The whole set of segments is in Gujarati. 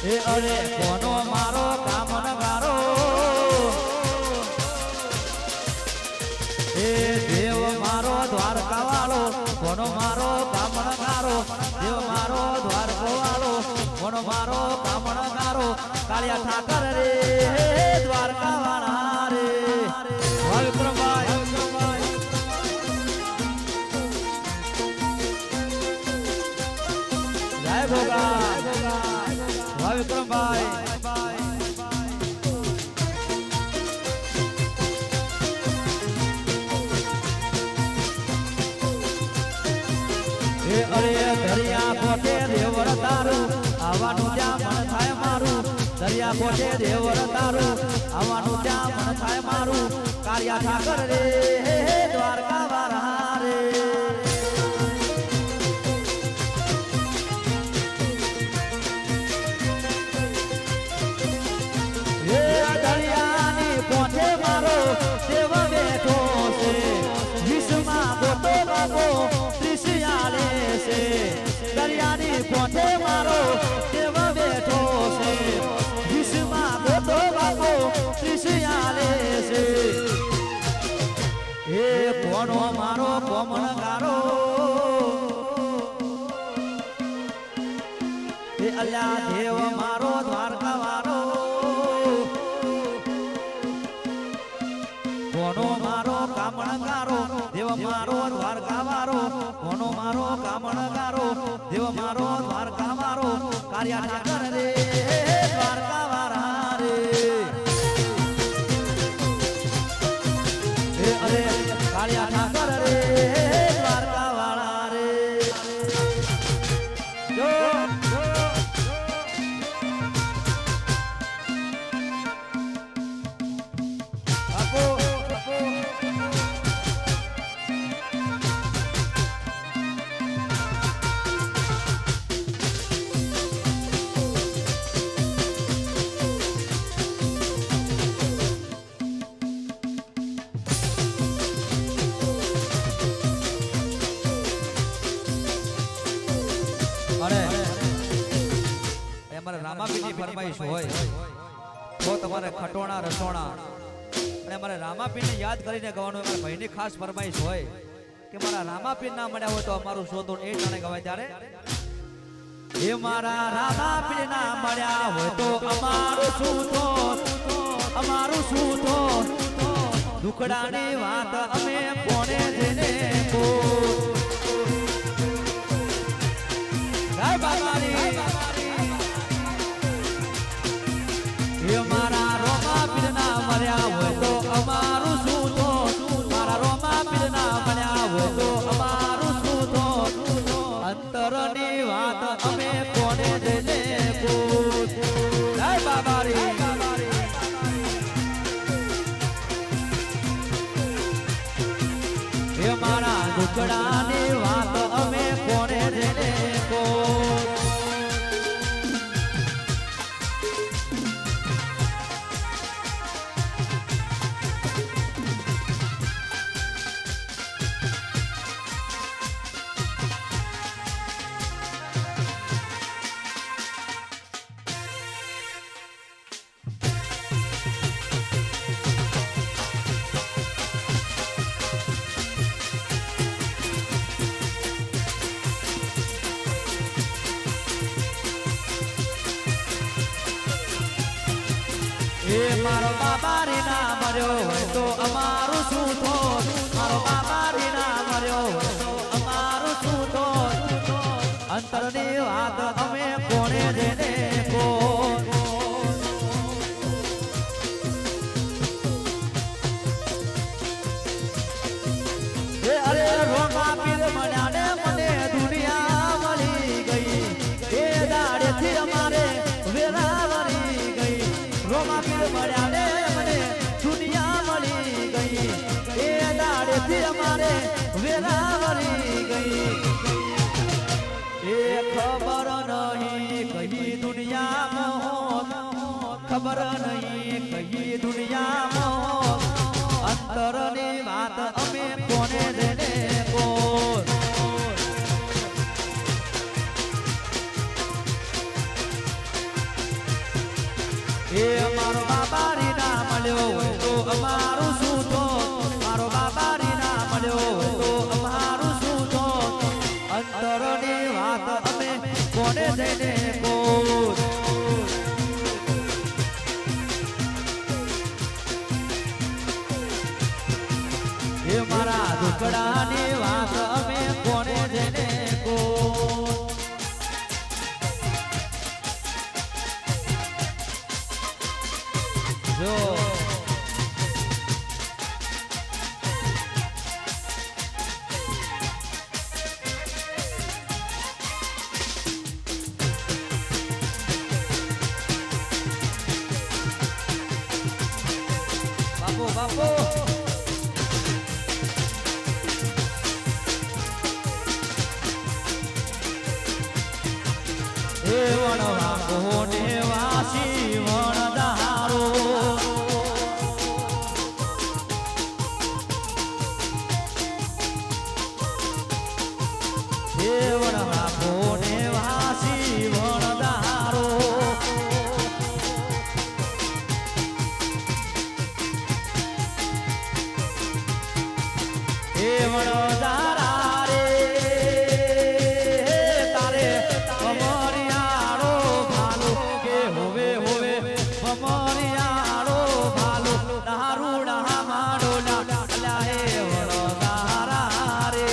એ અરે કોનો મારો કામનગારો એ દેવ મારો દ્વારકા વાળો કોનો મારો કામનગારો દેવ મારો દ્વારકો વાળો કોનો મારો કામનગારો કાળિયા ઠાકર રે દ્વારકા વાળા રે વિક્રમભાઈ જય ભોગા વિક્રમભાઈ અરે દરિયા કોઠે દેવર તારું આવવાનું ત્યાં મન થાય મારું દરિયા કોઠે દેવર તારું આવવાનું ત્યાં મન થાય મારું કાળિયા ઠાકર રે દ્વારકા વાળા રે એ દરિયાની કોઠે મારો દેવ બેઠો છે વિશ્વમાં ગોતો બાબો ત્રિશિયાલે છે દરિયાની કોઠે મારો દેવ બેઠો છે વિશ્વમાં ગોતો બાબો ત્રિશિયાલે છે એ કોનો મારો કોમણગારો એ અલ્યા દેવ મારો દ્વારકા વાળો કોનો મારો કામણગારો દેવ મારો દ્વારકા વાળો કોનો મારો કામણગારો દેવ મારો દ્વારકા વાળો કાળિયા ઠાકર રે દ્વારકા વાળા રે એ અરે કાળિયા ઠાકર રે દ્વારકા વાળા રે જો રામાપીની ફરમાઈશ હોય તો તમારે ખટોણા રસોણા અને મારે રામાપીને યાદ કરીને ગાવાનું મારા ભાઈની ખાસ ફરમાઈશ હોય કે મારા રામાપીર ના મળ્યા હોય તો અમારું શોધો એ ટાણે ગવાય ત્યારે એ મારા રામાપીર ના મળ્યા હોય તો અમારું શું તો દુખડાની વાત અમે કોને જઈને મારા રોમાપીર ના મળ્યા હોય તો અમારું શું તો મારા રોમાપીર ના મળ્યા હોય તો અમારું શું તો અંતરની વાત અમે કોને જઈને જય બાબા રે એ મારા દુખડાની વાત અમે કોને જઈને એ મારો બાબારી ના મર્યો હોય તો અમારું શું થોત મારો બાબારી ના મર્યો હોય તો અમારું શું થોત અંતરની વાત અમે કોને જઈને અરે રોમાપીર મળ્યા ને મને દુનિયા મળી ગઈ એ દાડેથી અમારે વેરાવરી ગઈ રોમાપીર મળ્યા ને મને દુનિયા મળી ગઈ એ દાડેથી અમારે વેરાવરી ગઈ એ ખબર નહીં કઈ દુનિયામાં ખબર નહીં કઈ દુનિયામાં અંતરની વાત અમે કોને દેને બોલ એ અમારો બાબારી ના મળ્યો હોય તો અમારું શું તો મારો બાબારી ના મળ્યો હોય તો અમારું શું તો અંતરની વાત અમે કોને જઈને બોલ એ મારા દુકડાની વાત અમે કોને જઈને બોલ જો બાપુ બાપુ એ વણવા કોને વાસી વણદારો એ વણવા કોને વાસી વણદારો એ વણદારા રે તારે કમરિયાળો ભાલો કે હોવે હોવે કમરિયાળો ભાલો દારૂડા માડો લા એ વણદારા રે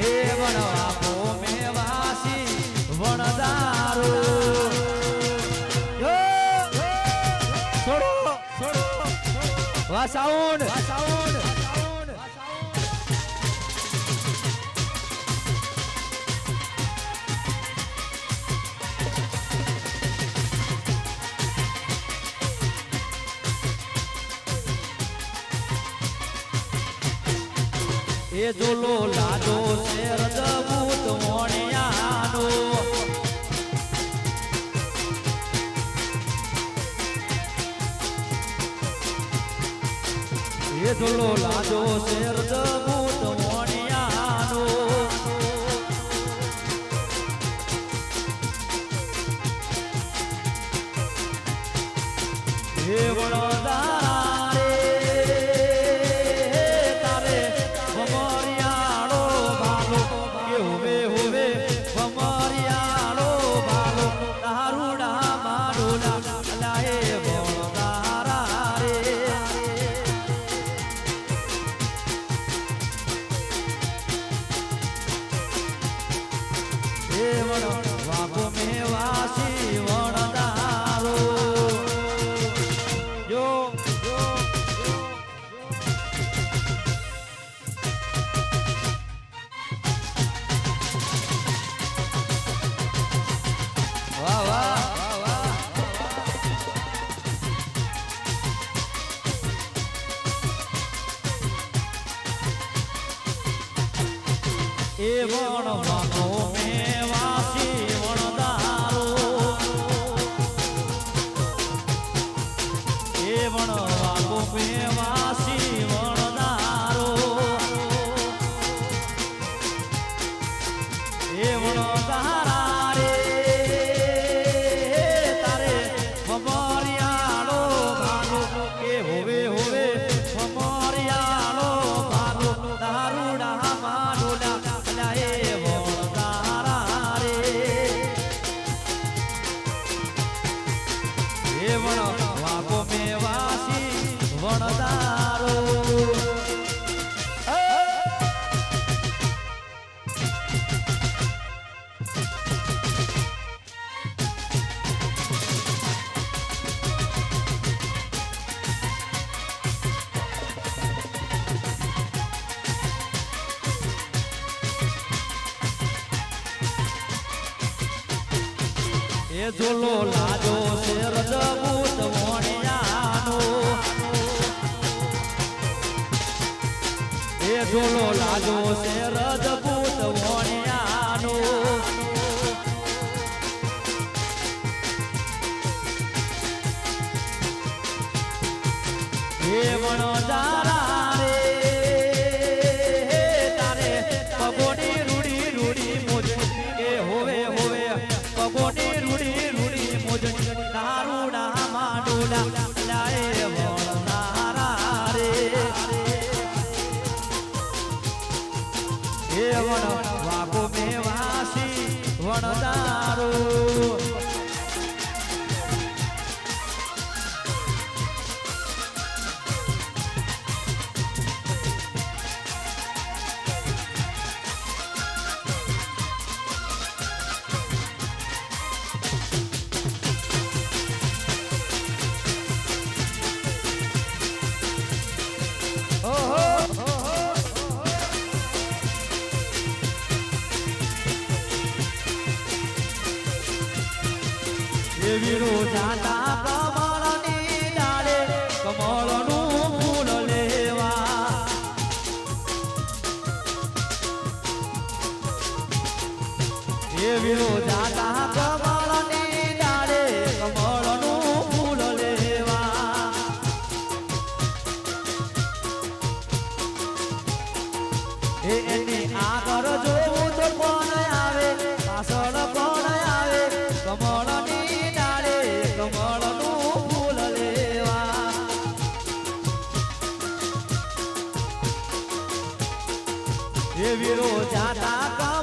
એ વણવા ભૂમે વાસી વણદારો છોડો છોડો વા સાઉન્ડ એ જોલો લાજો શેર દબૂત મોણિયાનો એ જોલો લાજો શેર દબૂત મોણિયાનો એ વણદારા રે તારે કમરિયાળો ભાલો કે હોવે હોવે કમરિયાળો ભાલો દારૂડા માડોલા લા એ વણદારા રે એ વણવા ભૂમે વાસી વણદારો જો વાહ વાહ એ વણવા ભૂમે વાસી વણદારો એ વણવા ભૂમે વાસી વણદારો એ વણદારા રે તારે કમરિયાળો ભાલો કે હોવે હોવે કમરિયાળો ભાલો દારૂડા માડોલા લા એ વણદારા રે એ વણવા ભૂમે વાસી વણદારો એ જોલો લાજો શેર દબૂત મોણિયાનો એ જોલો લાજો શેર દબૂત મોણિયાનો એ વણદારા રે તારે પગોની રૂડી રૂડી મોજ કે હોવે હોવે પગોની ભણનારું વીરો જાતા કમળની ડાળે કમળનું ફૂલ લેવા એ વીરો જાતા કમળની ડાળે કમળનું ફૂલ લેવા એની આગળ જોવું તો કોણ આવે પાછળ કોણ આવે કમળની કમળનું ફૂલ લેવા એ વીરો જાતા